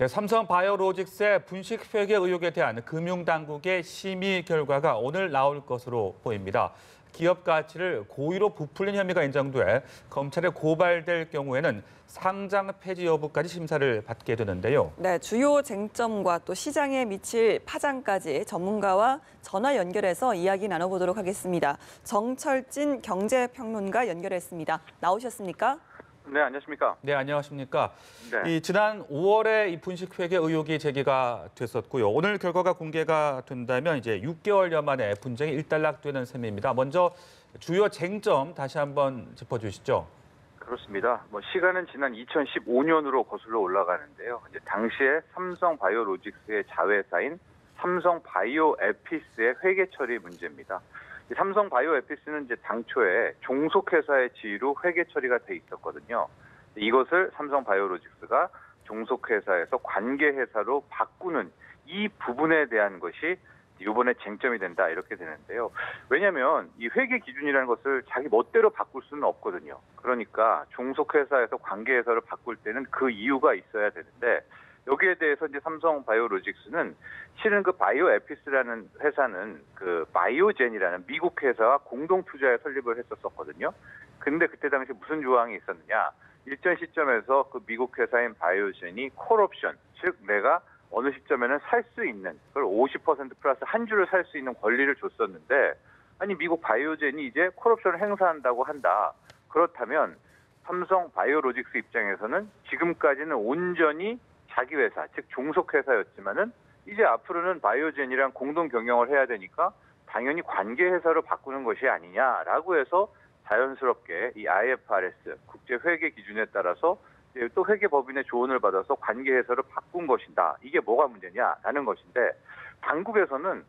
네, 삼성 바이오로직스의 분식 회계 의혹에 대한 금융당국의 심의 결과가 오늘 나올 것으로 보입니다. 기업 가치를 고의로 부풀린 혐의가 인정돼 검찰에 고발될 경우에는 상장 폐지 여부까지 심사를 받게 되는데요. 네, 주요 쟁점과 또 시장에 미칠 파장까지 전문가와 전화 연결해서 이야기 나눠보도록 하겠습니다. 정철진 경제평론가 연결했습니다. 나오셨습니까? 네, 안녕하십니까? 네, 안녕하십니까? 네. 지난 5월에 이 분식 회계 의혹이 제기가 됐었고요. 오늘 결과가 공개가 된다면 이제 6개월여 만에 분쟁이 일단락되는 셈입니다. 먼저 주요 쟁점 다시 한번 짚어주시죠. 그렇습니다. 시간은 지난 2015년으로 거슬러 올라가는데요. 이제 당시에 삼성 바이오로직스의 자회사인 삼성 바이오에피스의 회계 처리 문제입니다. 이 삼성 바이오에피스는 이제 당초에 종속회사의 지위로 회계 처리가 돼 있었거든요. 이것을 삼성 바이오로직스가 종속회사에서 관계회사로 바꾸는 이 부분에 대한 것이 이번에 쟁점이 된다 이렇게 되는데요. 왜냐하면 이 회계 기준이라는 것을 자기 멋대로 바꿀 수는 없거든요. 그러니까 종속회사에서 관계회사로 바꿀 때는 그 이유가 있어야 되는데 여기에 대해서 이제 삼성 바이오로직스는 실은 그 바이오에피스라는 회사는 그 바이오젠이라는 미국 회사와 공동 투자에 설립을 했었거든요. 근데 그때 당시 무슨 조항이 있었느냐? 일정 시점에서 그 미국 회사인 바이오젠이 콜옵션, 즉 내가 어느 시점에는 살 수 있는 그걸 50% 플러스 한 주를 살 수 있는 권리를 줬었는데 아니 미국 바이오젠이 이제 콜옵션을 행사한다고 한다. 그렇다면 삼성 바이오로직스 입장에서는 지금까지는 온전히 자기 회사, 즉 종속회사였지만은 이제 앞으로는 바이오젠이랑 공동 경영을 해야 되니까 당연히 관계회사로 바꾸는 것이 아니냐라고 해서 자연스럽게 이 IFRS 국제회계 기준에 따라서 또 회계법인의 조언을 받아서 관계회사로 바꾼 것이다. 이게 뭐가 문제냐라는 것인데 당국에서는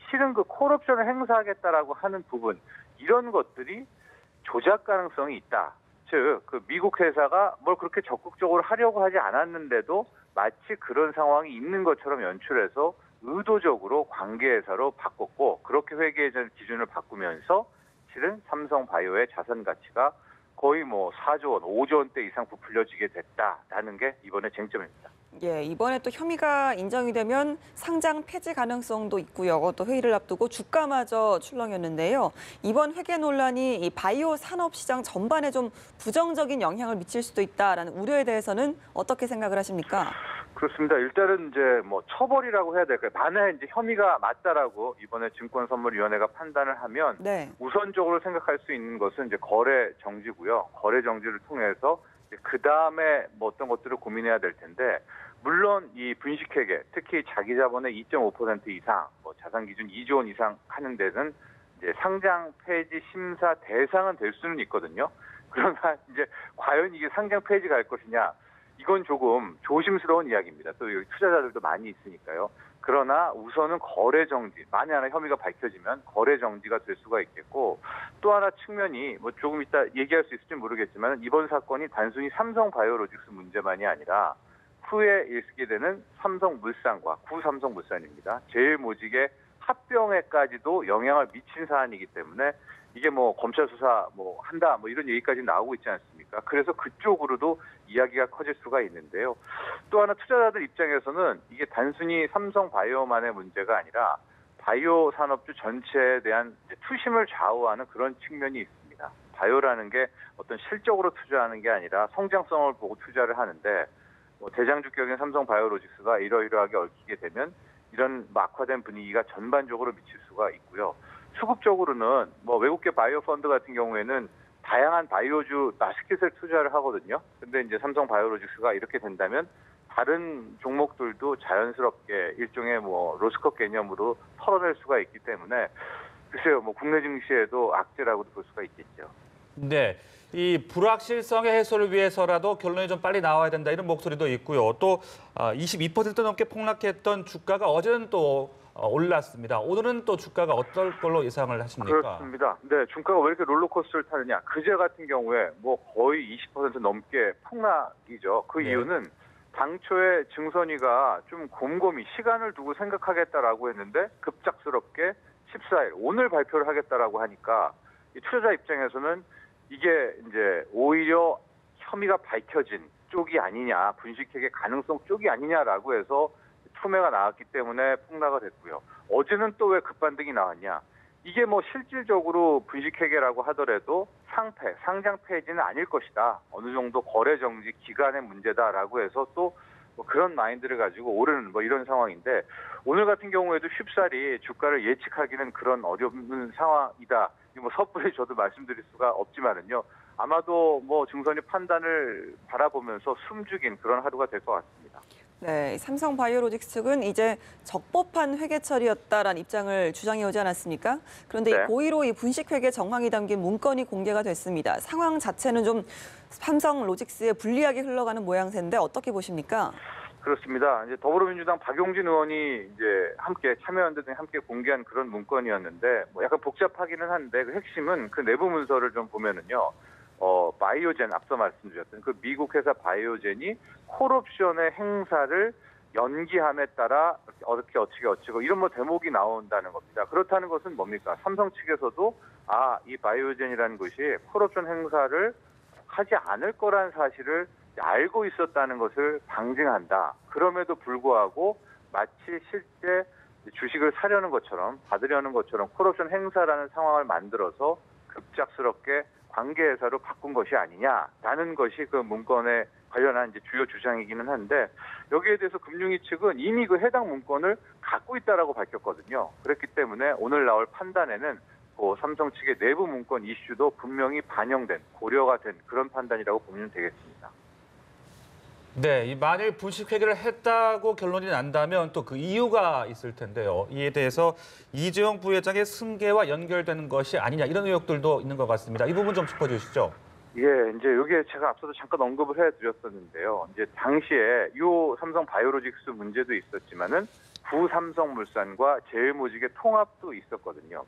실은 그 콜옵션을 행사하겠다라고 하는 부분 이런 것들이 조작 가능성이 있다. 즉 그 미국 회사가 뭘 그렇게 적극적으로 하려고 하지 않았는데도 마치 그런 상황이 있는 것처럼 연출해서 의도적으로 관계회사로 바꿨고 그렇게 회계 기준을 바꾸면서 실은 삼성 바이오의 자산 가치가 거의 4조 원, 5조 원대 이상 부풀려지게 됐다라는 게 이번에 쟁점입니다. 예, 이번에 또 혐의가 인정이 되면 상장 폐지 가능성도 있고요. 또 회의를 앞두고 주가마저 출렁였는데요. 이번 회계 논란이 이 바이오 산업 시장 전반에 좀 부정적인 영향을 미칠 수도 있다라는 우려에 대해서는 어떻게 생각을 하십니까? 그렇습니다. 일단은 이제 처벌이라고 해야 될까요? 만에 이제 혐의가 맞다라고 이번에 증권선물위원회가 판단을 하면 네. 우선적으로 생각할 수 있는 것은 이제 거래 정지고요. 거래 정지를 통해서 그 다음에 어떤 것들을 고민해야 될 텐데 물론 이 분식회계, 특히 자기 자본의 2.5% 이상, 자산 기준 2조 원 이상 하는 데는 이제 상장 폐지 심사 대상은 될 수는 있거든요. 그러나 이제 과연 이게 상장 폐지가 할 것이냐? 이건 조금 조심스러운 이야기입니다. 또 여기 투자자들도 많이 있으니까요. 그러나 우선은 거래 정지, 만에 하나 혐의가 밝혀지면 거래 정지가 될 수가 있겠고 또 하나 측면이 조금 이따 얘기할 수 있을지 모르겠지만 이번 사건이 단순히 삼성 바이오로직스 문제만이 아니라 후에 있게 되는 삼성물산과 구삼성물산입니다. 제일모직의 합병에까지도 영향을 미친 사안이기 때문에 이게 검찰 수사 한다 이런 얘기까지 나오고 있지 않습니까? 그래서 그쪽으로도 이야기가 커질 수가 있는데요. 또 하나 투자자들 입장에서는 이게 단순히 삼성 바이오만의 문제가 아니라 바이오 산업주 전체에 대한 투심을 좌우하는 그런 측면이 있습니다. 바이오라는 게 어떤 실적으로 투자하는 게 아니라 성장성을 보고 투자를 하는데 대장주격인 삼성 바이오로직스가 이러이러하게 얽히게 되면 이런 악화된 분위기가 전반적으로 미칠 수가 있고요. 수급적으로는 외국계 바이오 펀드 같은 경우에는 다양한 바이오주 바스켓을 투자를 하거든요. 근데 이제 삼성 바이오로직스가 이렇게 된다면 다른 종목들도 자연스럽게 일종의 로스컷 개념으로 털어낼 수가 있기 때문에 글쎄요, 국내 증시에도 악재라고도 볼 수가 있겠죠. 네, 이 불확실성의 해소를 위해서라도 결론이 좀 빨리 나와야 된다 이런 목소리도 있고요. 또 22% 넘게 폭락했던 주가가 어제는 또 올랐습니다. 오늘은 또 주가가 어떨 걸로 예상을 하십니까? 그렇습니다. 네, 주가가 왜 이렇게 롤러코스터를 타느냐. 그제 같은 경우에 거의 20% 넘게 폭락이죠. 그 네. 이유는 당초에 증선위가 좀 곰곰이 시간을 두고 생각하겠다라고 했는데 급작스럽게 14일 오늘 발표를 하겠다라고 하니까 이 투자자 입장에서는 이게 이제 오히려 혐의가 밝혀진 쪽이 아니냐, 분식회계 가능성 쪽이 아니냐라고 해서 투매가 나왔기 때문에 폭락을 했고요. 어제는 또 왜 급반등이 나왔냐? 이게 뭐 실질적으로 분식회계라고 하더라도 상장 폐지는 아닐 것이다. 어느 정도 거래 정지 기간의 문제다라고 해서 또 뭐 그런 마인드를 가지고 오르는 뭐 이런 상황인데, 오늘 같은 경우에도 쉽사리 주가를 예측하기는 그런 어려운 상황이다. 뭐 섣불리 저도 말씀드릴 수가 없지만은요. 아마도 뭐 증선이 판단을 바라보면서 숨죽인 그런 하루가 될 것 같습니다. 네, 삼성바이오로직스 측은 이제 적법한 회계 처리였다라는 입장을 주장해 오지 않았습니까? 그런데 네. 이 고의로 이 분식회계 정황이 담긴 문건이 공개가 됐습니다. 상황 자체는 좀 삼성로직스에 불리하게 흘러가는 모양새인데 어떻게 보십니까? 그렇습니다. 이제 더불어민주당 박용진 의원이 이제 함께 참여연대 등이 함께 공개한 그런 문건이었는데, 뭐 약간 복잡하기는 한데 그 핵심은 그 내부 문서를 좀 보면은요. 바이오젠, 앞서 말씀드렸던 그 미국 회사 바이오젠이 콜옵션의 행사를 연기함에 따라 어찌고 이런 뭐 대목이 나온다는 겁니다. 그렇다는 것은 뭡니까? 삼성 측에서도 이 바이오젠이라는 것이 콜옵션 행사를 하지 않을 거란 사실을 알고 있었다는 것을 방증한다. 그럼에도 불구하고 마치 실제 주식을 사려는 것처럼, 받으려는 것처럼 콜옵션 행사라는 상황을 만들어서 급작스럽게 관계회사로 바꾼 것이 아니냐라는 것이 그 문건에 관련한 이제 주요 주장이기는 한데, 여기에 대해서 금융위 측은 이미 그 해당 문건을 갖고 있다라고 밝혔거든요. 그렇기 때문에 오늘 나올 판단에는 그 삼성 측의 내부 문건 이슈도 분명히 반영된, 고려가 된 그런 판단이라고 보면 되겠습니다. 네, 이 만일 분식회계를 했다고 결론이 난다면 또 그 이유가 있을 텐데요. 이에 대해서 이재용 부회장의 승계와 연결되는 것이 아니냐, 이런 의혹들도 있는 것 같습니다. 이 부분 좀 짚어주시죠. 예, 이제 이게 제가 앞서도 잠깐 언급을 해드렸었는데요. 이제 당시에 이 삼성 바이오로직스 문제도 있었지만은 구삼성물산과 제일모직의 통합도 있었거든요.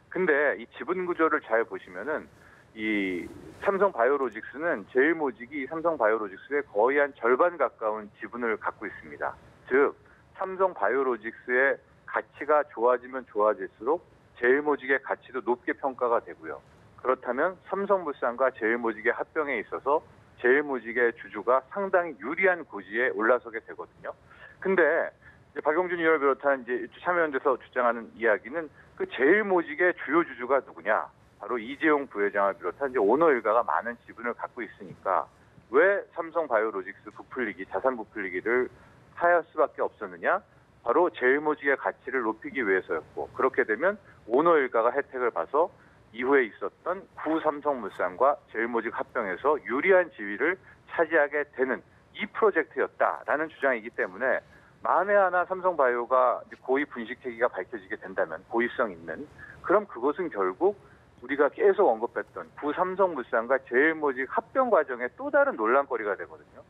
근데 이 지분 구조를 잘 보시면은 이 삼성 바이오로직스는 제일모직이 삼성 바이오로직스의 거의 한 절반 가까운 지분을 갖고 있습니다. 즉 삼성 바이오로직스의 가치가 좋아지면 좋아질수록 제일모직의 가치도 높게 평가가 되고요. 그렇다면 삼성물산과 제일모직의 합병에 있어서 제일모직의 주주가 상당히 유리한 고지에 올라서게 되거든요. 근데 이제 박용진 의원을 비롯한 이제 참여연대에서 주장하는 이야기는 그 제일모직의 주요 주주가 누구냐? 바로 이재용 부회장을 비롯한 이제 오너 일가가 많은 지분을 갖고 있으니까 왜 삼성바이오로직스 부풀리기, 자산 부풀리기를 하할 수밖에 없었느냐? 바로 제일모직의 가치를 높이기 위해서였고, 그렇게 되면 오너 일가가 혜택을 봐서 이후에 있었던 구삼성물산과 제일모직 합병에서 유리한 지위를 차지하게 되는 이 프로젝트였다라는 주장이기 때문에, 만에 하나 삼성바이오가 고의 분식회계가 밝혀지게 된다면, 고의성 있는, 그럼 그것은 결국 우리가 계속 언급했던 구삼성물산과 제일모직 합병 과정의 또 다른 논란거리가 되거든요.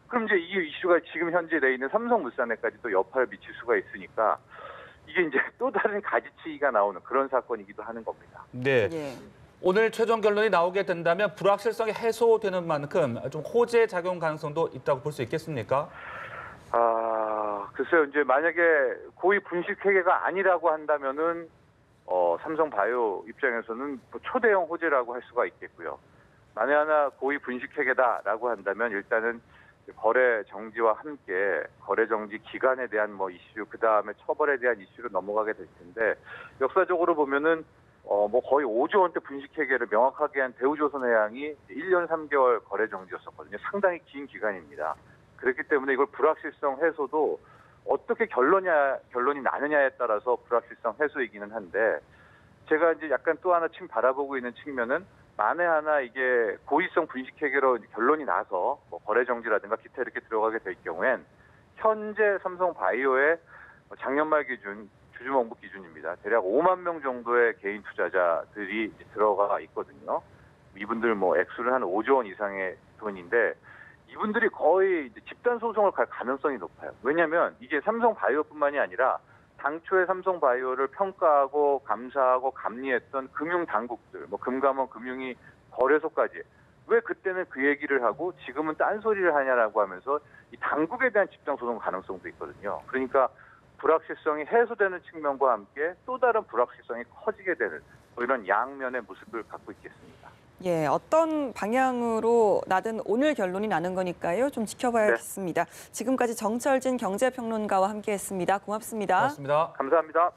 그럼 이제 이 이슈가 지금 현재 돼 있는 삼성물산에까지 또 여파를 미칠 수가 있으니까 이게 이제 또 다른 가지치기가 나오는 그런 사건이기도 하는 겁니다. 네. 예. 오늘 최종 결론이 나오게 된다면 불확실성이 해소되는 만큼 좀 호재 작용 가능성도 있다고 볼 수 있겠습니까? 글쎄요. 이제 만약에 고의 분식회계가 아니라고 한다면은 삼성바이오 입장에서는 뭐 초대형 호재라고 할 수가 있겠고요. 만에 하나 고의 분식회계다라고 한다면 일단은 거래 정지와 함께 거래 정지 기간에 대한 뭐 이슈, 그 다음에 처벌에 대한 이슈로 넘어가게 될 텐데, 역사적으로 보면은 뭐 거의 5조 원대 분식회계를 명확하게 한 대우조선해양이 1년 3개월 거래 정지였었거든요. 상당히 긴 기간입니다. 그렇기 때문에 이걸 불확실성 해소도 어떻게 결론이 나느냐에 따라서 불확실성 해소이기는 한데, 제가 이제 약간 또 하나 바라보고 있는 측면은, 만에 하나 이게 고의성 분식회계로 결론이 나서 뭐 거래 정지라든가 기타 이렇게 들어가게 될 경우엔 현재 삼성바이오의 작년 말 기준 주주명부 기준입니다. 대략 5만 명 정도의 개인 투자자들이 들어가 있거든요. 이분들 뭐 액수는 한 5조 원 이상의 돈인데, 이분들이 거의 이제 집단 소송을 갈 가능성이 높아요. 왜냐하면 이게 삼성바이오뿐만이 아니라 당초에 삼성바이오를 평가하고 감사하고 감리했던 금융당국들, 뭐 금감원, 금융위, 거래소까지 왜 그때는 그 얘기를 하고 지금은 딴소리를 하냐라고 하면서 이 당국에 대한 집단 소송 가능성도 있거든요. 그러니까 불확실성이 해소되는 측면과 함께 또 다른 불확실성이 커지게 되는 뭐 이런 양면의 모습을 갖고 있겠습니다. 예, 어떤 방향으로 나든 오늘 결론이 나는 거니까요. 좀 지켜봐야겠습니다. 지금까지 정철진 경제평론가와 함께했습니다. 고맙습니다. 고맙습니다. 감사합니다.